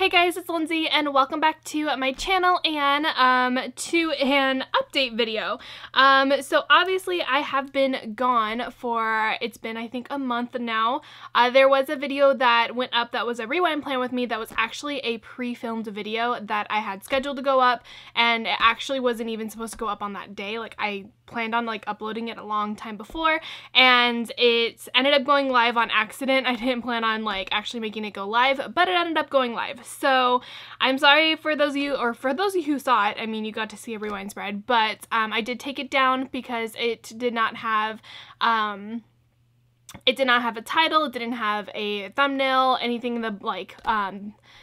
Hey guys, it's Lindsay and welcome back to my channel and to an update video. So obviously I have been gone for, it's been I think a month now. There was a video that went up that was a rewind plan with me that was actually a pre-filmed video that I had scheduled to go up, and it actually wasn't even supposed to go up on that day. Like I planned on like uploading it a long time before, and it ended up going live on accident. I didn't plan on like actually making it go live, but it ended up going live. So I'm sorry for those of you, or for those of you who saw it. I mean, you got to see a rewind spread, but I did take it down because it did not have a title, it didn't have a thumbnail, anything in the like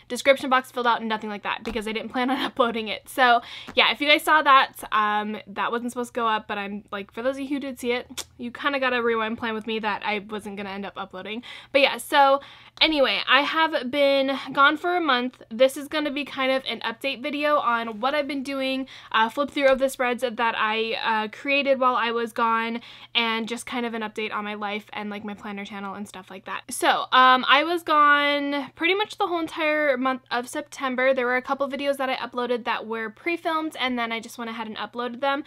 description box filled out, nothing like that, because I didn't plan on uploading it. So yeah, if you guys saw that, that wasn't supposed to go up, but I'm like, for those of you who did see it, you kind of got a rewind plan with me that I wasn't gonna end up uploading. But yeah, so anyway, I have been gone for a month. This is going to be kind of an update video on what I've been doing, flip through of the spreads that I created while I was gone, and just kind of an update on my life and like my planner channel and stuff like that. So I was gone pretty much the whole entire month of September. There were a couple videos that I uploaded that were pre-filmed, and then I just went ahead and uploaded them.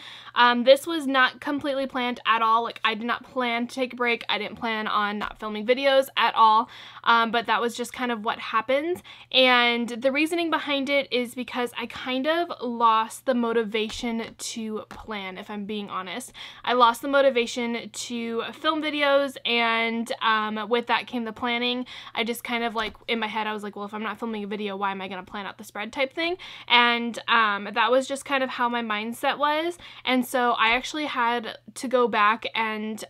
This was not completely planned at all. Like I did not plan to take a break. I didn't plan on not filming videos at all. But that was just kind of what happened, and the reasoning behind it is because I kind of lost the motivation to plan, if I'm being honest. I lost the motivation to film videos, and with that came the planning. I just kind of like, in my head I was like, well, if I'm not filming a video, why am I going to plan out the spread type thing? And that was just kind of how my mindset was, and so I actually had to go back and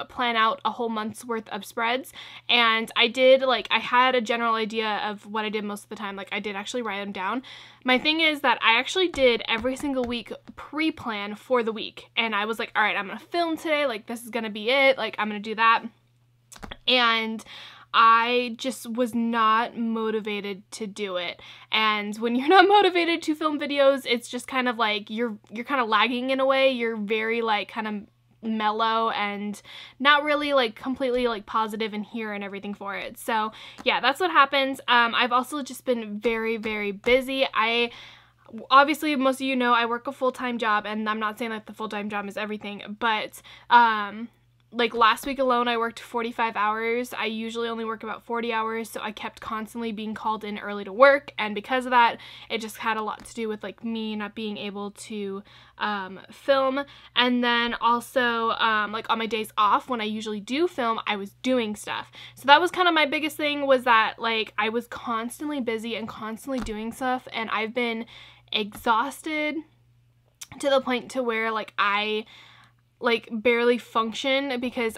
plan out a whole month's worth of spreads, and I did, like, I had a general idea of what I did most of the time. Like I did actually write them down. My thing is that I actually did every single week pre-plan for the week, and I was like, all right, I'm gonna film today, like this is gonna be it, like I'm gonna do that. And I just was not motivated to do it. And when you're not motivated to film videos, it's just kind of like you're kind of lagging in a way. You're very like kind of mellow and not really like completely like positive and here and everything for it. So yeah, that's what happens. I've also just been very, very busy. Obviously, most of you know I work a full-time job, and I'm not saying that the full-time job is everything, but like last week alone I worked 45 hours. I usually only work about 40 hours, so I kept constantly being called in early to work, and because of that it just had a lot to do with like me not being able to film. And then also like on my days off when I usually do film, I was doing stuff. So that was kind of my biggest thing, was that like I was constantly busy and constantly doing stuff, and I've been exhausted to the point to where like I like barely function, because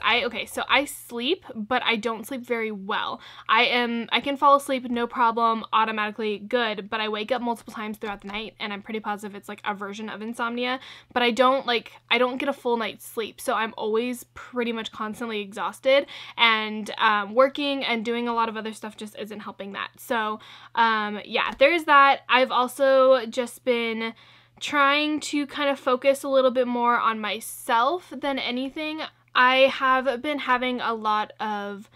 so I sleep, but I don't sleep very well. I can fall asleep no problem, automatically good, but I wake up multiple times throughout the night, and I'm pretty positive it's like a version of insomnia, but I don't get a full night's sleep, so I'm always pretty much constantly exhausted, and working and doing a lot of other stuff just isn't helping that. So yeah, there's that. I've also just been trying to kind of focus a little bit more on myself than anything. I have been having a lot of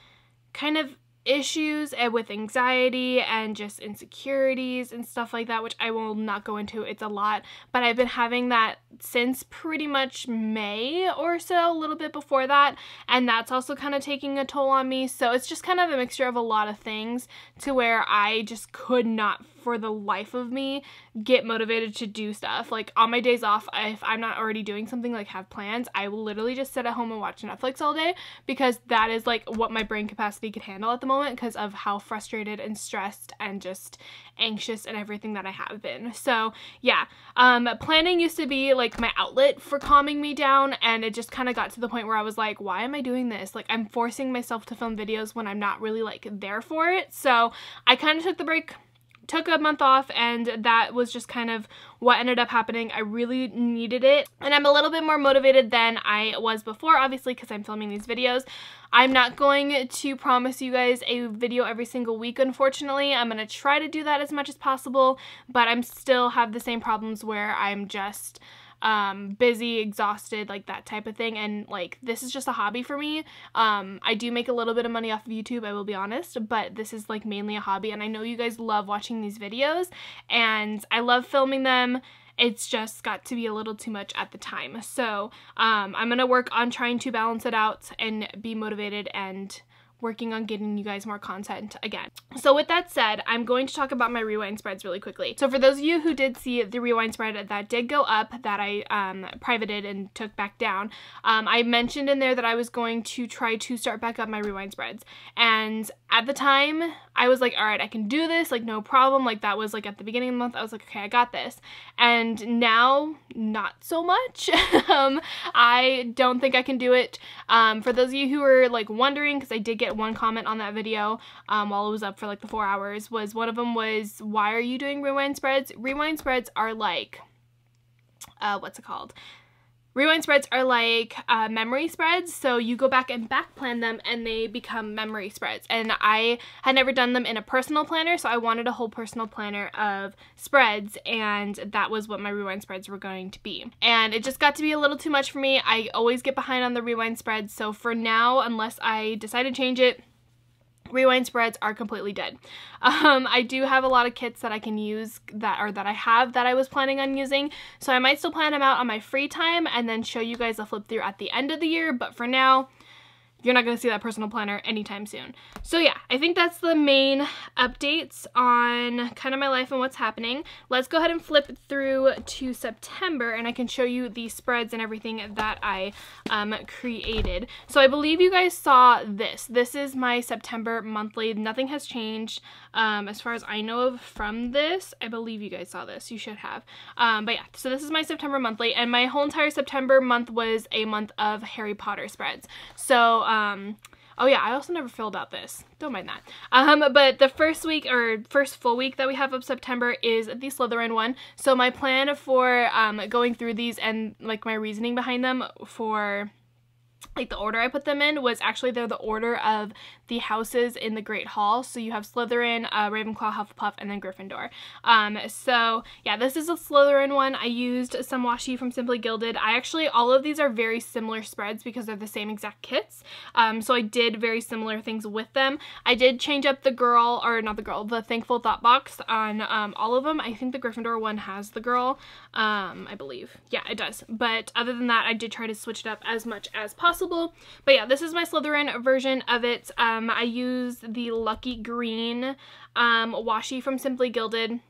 kind of issues with anxiety and just insecurities and stuff like that, which I will not go into. It's a lot, but I've been having that since pretty much May or so, a little bit before that, and that's also kind of taking a toll on me. So it's just kind of a mixture of a lot of things, to where I just could not for the life of me get motivated to do stuff. Like on my days off, if I'm not already doing something, like have plans, I will literally just sit at home and watch Netflix all day, because that is like what my brain capacity could handle at the moment, because of how frustrated and stressed and just anxious and everything that I have been. So yeah, planning used to be like my outlet for calming me down, and it just kind of got to the point where I was like, why am I doing this? Like I'm forcing myself to film videos when I'm not really like there for it. So I kind of took the break, took a month off, and that was just kind of what ended up happening. I really needed it, and I'm a little bit more motivated than I was before, obviously, because I'm filming these videos. I'm not going to promise you guys a video every single week, unfortunately. I'm going to try to do that as much as possible, but I'm still have the same problems where I'm just busy, exhausted, like that type of thing. And like, this is just a hobby for me. I do make a little bit of money off of YouTube, I will be honest, but this is like mainly a hobby. And I know you guys love watching these videos and I love filming them. It's just got to be a little too much at the time. So I'm going to work on trying to balance it out and be motivated and working on getting you guys more content again. So with that said, I'm going to talk about my rewind spreads really quickly. So for those of you who did see the rewind spread that did go up that I privated and took back down, I mentioned in there that I was going to try to start back up my rewind spreads. And at the time, I was like, all right, I can do this, like no problem. Like that was like at the beginning of the month, I was like, okay, I got this. And now, not so much. I don't think I can do it. For those of you who are like wondering, because I did get one comment on that video while it was up for like the 4 hours, was one of them was, why are you doing rewind spreads? Rewind spreads are like, what's it called? Rewind spreads are like memory spreads, so you go back and back plan them and they become memory spreads. And I had never done them in a personal planner, so I wanted a whole personal planner of spreads, and that was what my rewind spreads were going to be. And it just got to be a little too much for me. I always get behind on the rewind spreads, so for now, unless I decide to change it, rewind spreads are completely dead. I do have a lot of kits that I can use that I have that I was planning on using, so I might still plan them out on my free time and then show you guys a flip through at the end of the year, but for now, you're not going to see that personal planner anytime soon. So yeah, I think that's the main updates on kind of my life and what's happening. Let's go ahead and flip through to September and I can show you the spreads and everything that I created. So I believe you guys saw this. This is my September monthly. Nothing has changed as far as I know of from this. I believe you guys saw this. You should have. But yeah, so this is my September monthly, and my whole entire September month was a month of Harry Potter spreads. So oh yeah, I also never filled out this. Don't mind that. But the first week, or first full week that we have of September is the Slytherin one. So my plan for going through these and like my reasoning behind them for like the order I put them in was actually they're the order of the houses in the Great Hall. So you have Slytherin, Ravenclaw, Hufflepuff, and then Gryffindor. So yeah, this is a Slytherin one. I used some washi from Simply Gilded. All of these are very similar spreads because they're the same exact kits. So I did very similar things with them. I did change up the Thankful Thought box on all of them. I think the Gryffindor one has the girl, I believe. Yeah, it does. But other than that, I did try to switch it up as much as possible. But yeah, this is my Slytherin version of it. I used the Lucky Green washi from Simply Gilded.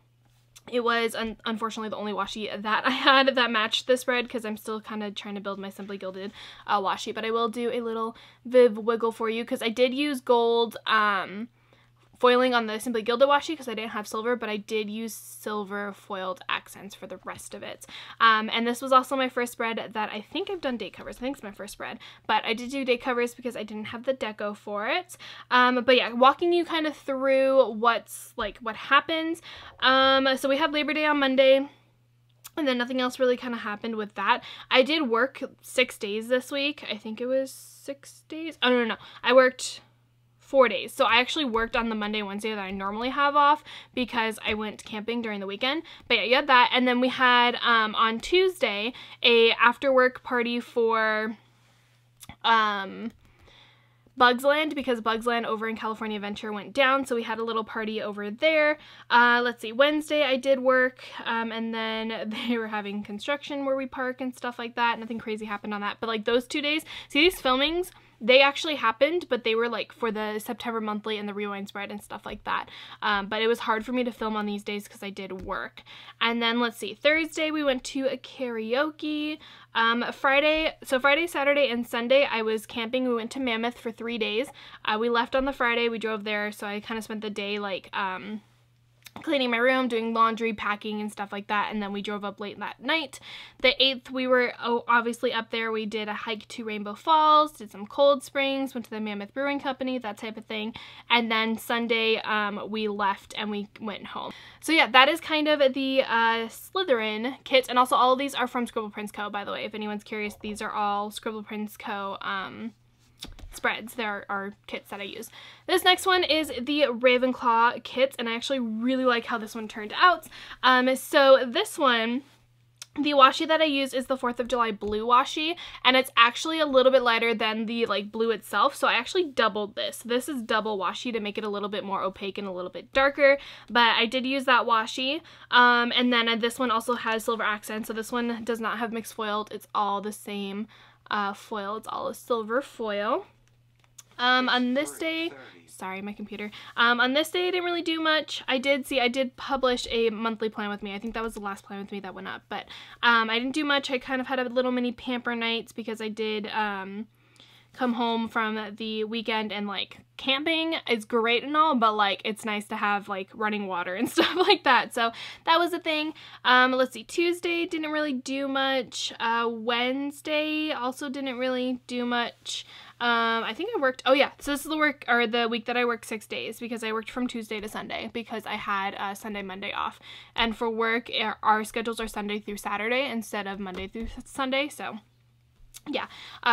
It was unfortunately the only washi that I had that matched the spread because I'm still kind of trying to build my Simply Gilded washi. But I will do a little Viv wiggle for you because I did use gold foiling on the Simply Gilded washi because I didn't have silver, but I did use silver foiled accents for the rest of it. And this was also my first spread that I think I've done date covers. I think it's my first spread, but I did do date covers because I didn't have the deco for it. But yeah, walking you kind of through what happens. So we have Labor Day on Monday. And then nothing else really kind of happened with that. I did work 6 days this week. I think it was 6 days. Oh, no. I worked 4 days. So I actually worked on the Monday and Wednesday that I normally have off because I went camping during the weekend. But yeah, you had that. And then we had on Tuesday a after work party for Bugsland because Bugsland over in California Adventure went down, so we had a little party over there. Let's see, Wednesday I did work, and then they were having construction where we park and stuff like that. Nothing crazy happened on that, but like those 2 days, see these filmings, they actually happened, but they were like for the September monthly and the rewind spread and stuff like that. But it was hard for me to film on these days because I did work. And then let's see, Thursday we went to a karaoke. Friday, Saturday, and Sunday I was camping. We went to Mammoth for 3 days. We left on the Friday, we drove there, so I kind of spent the day like cleaning my room, doing laundry, packing, and stuff like that, and then we drove up late that night. The 8th, we were obviously up there. We did a hike to Rainbow Falls, did some cold springs, went to the Mammoth Brewing Company, that type of thing, and then Sunday, we left and we went home. So yeah, that is kind of the Slytherin kit, and also all of these are from Scribble Prints Co., by the way. If anyone's curious, these are all Scribble Prints Co. Spreads. There are kits that I use. This next one is the Ravenclaw kit, and I actually really like how this one turned out. So this one The washi that I use is the 4th of July blue washi, and it's actually a little bit lighter than the like blue itself, so I actually doubled this. This is double washi to make it a little bit more opaque and a little bit darker, but I did use that washi. And then this one also has silver accents, so this one does not have mixed foiled. It's all the same foil. It's all a silver foil. On this day, sorry, my computer. On this day, I didn't really do much. I did publish a monthly plan with me. I think that was the last plan with me that went up, but I didn't do much. I kind of had a little mini pamper nights because I did come home from the weekend, and like camping is great and all, but like it's nice to have like running water and stuff like that. So that was a thing. Let's see, Tuesday didn't really do much. Wednesday also didn't really do much. I think I worked, oh yeah, so this is the week that I worked 6 days, because I worked from Tuesday to Sunday because I had Sunday, Monday off. And for work, our schedules are Sunday through Saturday instead of Monday through Sunday, so yeah.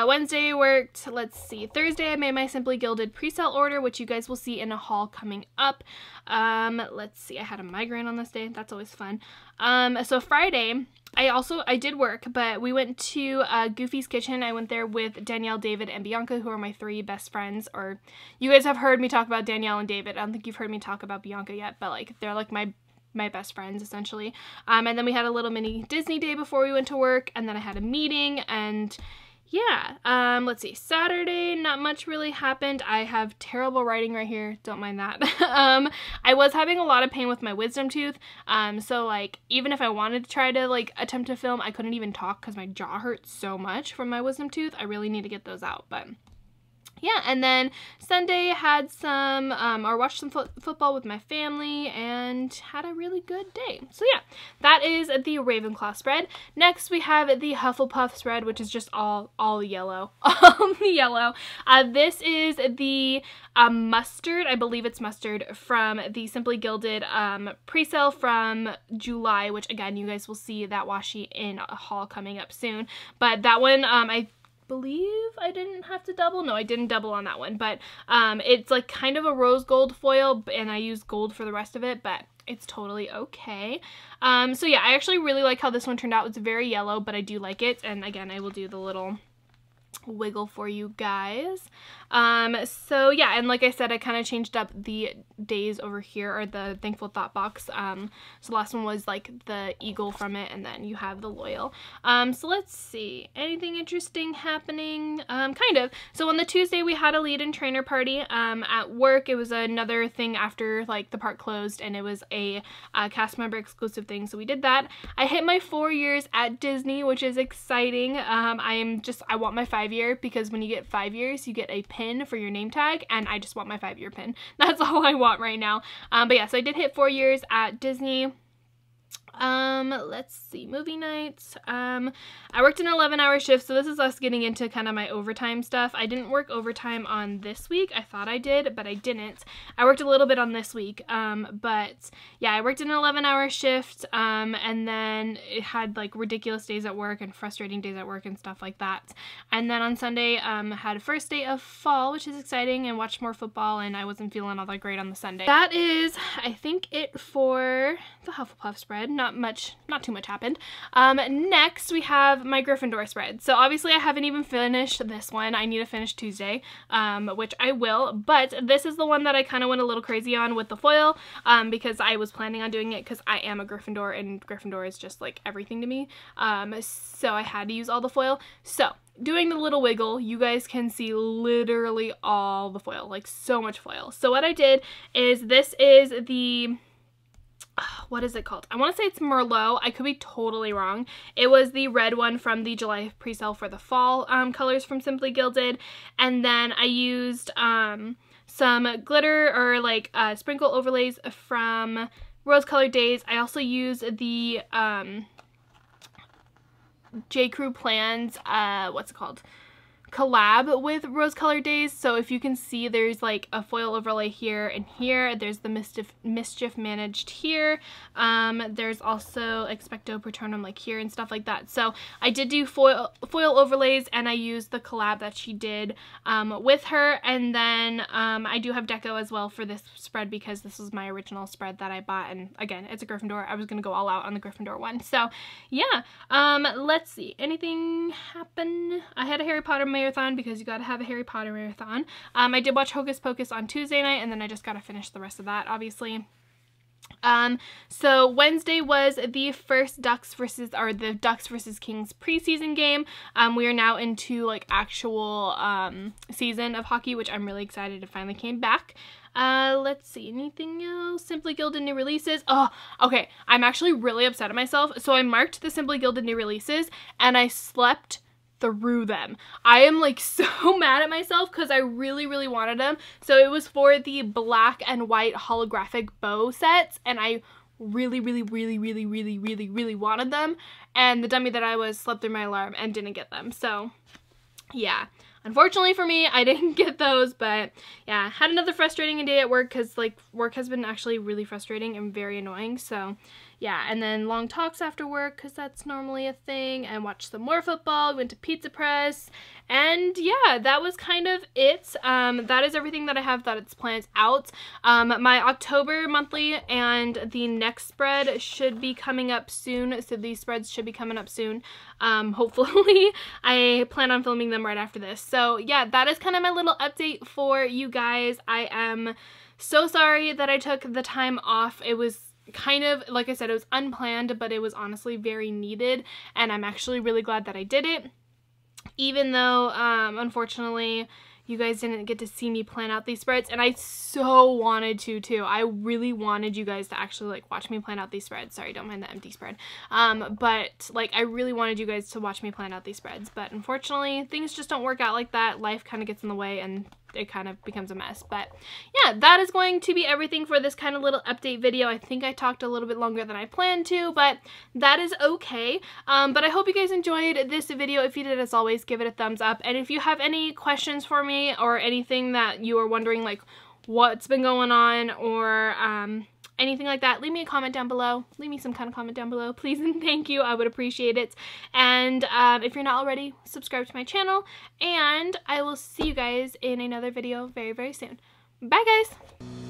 Wednesday worked, let's see, Thursday I made my Simply Gilded pre-sale order, which you guys will see in a haul coming up. Let's see, I had a migraine on this day, that's always fun. So Friday, I did work, but we went to Goofy's Kitchen. I went there with Danielle, David, and Bianca, who are my 3 best friends, or you guys have heard me talk about Danielle and David. I don't think you've heard me talk about Bianca yet, but like they're like my best friends essentially. And then we had a little mini Disney day before we went to work, and then I had a meeting, and yeah, let's see, Saturday, not much really happened. I have terrible writing right here, don't mind that. I was having a lot of pain with my wisdom tooth, so like, even if I wanted to try to like attempt to film, I couldn't even talk because my jaw hurts so much from my wisdom tooth. I really need to get those out, but yeah. And then Sunday had some, or watched some football with my family and had a really good day. So yeah, that is the Ravenclaw spread. Next we have the Hufflepuff spread, which is just all yellow, all yellow. This is the mustard, I believe it's mustard, from the Simply Gilded pre-sale from July, which again, you guys will see that washi in a haul coming up soon. But that one, I believe I didn't have to double. No, I didn't double on that one, but it's like kind of a rose gold foil, and I used gold for the rest of it, but it's totally okay. So yeah, I actually really like how this one turned out. It's very yellow, but I do like it, and again, I will do the little wiggle for you guys. So yeah, and like I said, I kind of changed up the days over here, or the Thankful Thought box. So the last one was like the eagle from it, and then you have the loyal. So let's see, anything interesting happening? Kind of. So on the Tuesday we had a lead and trainer party at work. It was another thing after like the park closed, and it was a cast member exclusive thing, so we did that. I hit my 4 years at Disney, which is exciting. I want my 5-year, because when you get 5 years you get a pin for your name tag, and I just want my 5-year pin. That's all I want right now. But yeah, so I did hit 4 years at Disney. Let's see, movie nights. I worked an 11-hour shift, so this is us getting into kind of my overtime stuff. I didn't work overtime on this week. I thought I did, but I didn't. I worked a little bit on this week, but yeah, I worked an 11-hour shift, and then it had like ridiculous days at work and frustrating days at work and stuff like that. And then on Sunday, had a first day of fall, which is exciting, and watched more football, and I wasn't feeling all that great on the Sunday. That is, I think, it for the Hufflepuff spread. Not too much happened. Next we have my Gryffindor spread. So obviously I haven't even finished this one. I need to finish Tuesday, which I will, but this is the one that I kind of went a little crazy on with the foil, because I was planning on doing it because I am a Gryffindor, and Gryffindor is just like everything to me. So I had to use all the foil. So doing the little wiggle, you guys can see literally all the foil, like so much foil. So what I did is, this is the, what is it called? I want to say it's Merlot. I could be totally wrong. It was the red one from the July pre-sale for the fall colors from Simply Gilded. And then I used some glitter, or like sprinkle overlays from Rose Colored Days. I also used the J. Crew Plans, what's it called? collab with Rose Colored Days. So if you can see, there's like a foil overlay here and here. There's the Mischief Managed here. There's also Expecto Patronum like here and stuff like that. So I did do foil overlays, and I used the collab that she did with her. And then I do have deco as well for this spread, because this was my original spread that I bought, and again, it's a Gryffindor. I was gonna go all out on the Gryffindor one. So yeah, let's see, anything happen? I had a Harry Potter marathon, because you gotta have a Harry Potter marathon. I did watch Hocus Pocus on Tuesday night, and then I just gotta finish the rest of that, obviously. So Wednesday was the first Ducks versus Kings preseason game. We are now into like actual season of hockey, which I'm really excited it finally came back. Let's see, anything else? Simply Gilded new releases. Oh, okay, I'm actually really upset at myself. So I marked the Simply Gilded new releases, and I slept through them. I am like so mad at myself, because I really wanted them. So it was for the black and white holographic bow sets, and I really wanted them, and the dummy that I was slept through my alarm and didn't get them. So yeah, unfortunately for me, I didn't get those. But yeah, had another frustrating day at work, because like work has been actually really frustrating and very annoying. So yeah, and then long talks after work, because that's normally a thing, and watched some more football, went to Pizza Press, and yeah, that was kind of it. That is everything that I have that it's planned out. My October monthly and the next spread should be coming up soon, so these spreads should be coming up soon. Hopefully. I plan on filming them right after this. So yeah, that is kind of my little update for you guys. I am so sorry that I took the time off. It was kind of, like I said, it was unplanned, but it was honestly very needed, and I'm actually really glad that I did it, even though unfortunately you guys didn't get to see me plan out these spreads, and I so wanted to too. I really wanted you guys to actually like watch me plan out these spreads. Sorry, don't mind the empty spread. But like I really wanted you guys to watch me plan out these spreads, but unfortunately things just don't work out like that. Life kind of gets in the way, and it kind of becomes a mess. But yeah, that is going to be everything for this kind of little update video. I think I talked a little bit longer than I planned to, but that is okay. But I hope you guys enjoyed this video. If you did, as always, give it a thumbs up. And if you have any questions for me, or anything that you are wondering like what's been going on, or anything like that, leave me a comment down below. Leave me some kind of comment down below, please and thank you. I would appreciate it. And if you're not already, subscribe to my channel, and I will see you guys in another video very soon. Bye guys!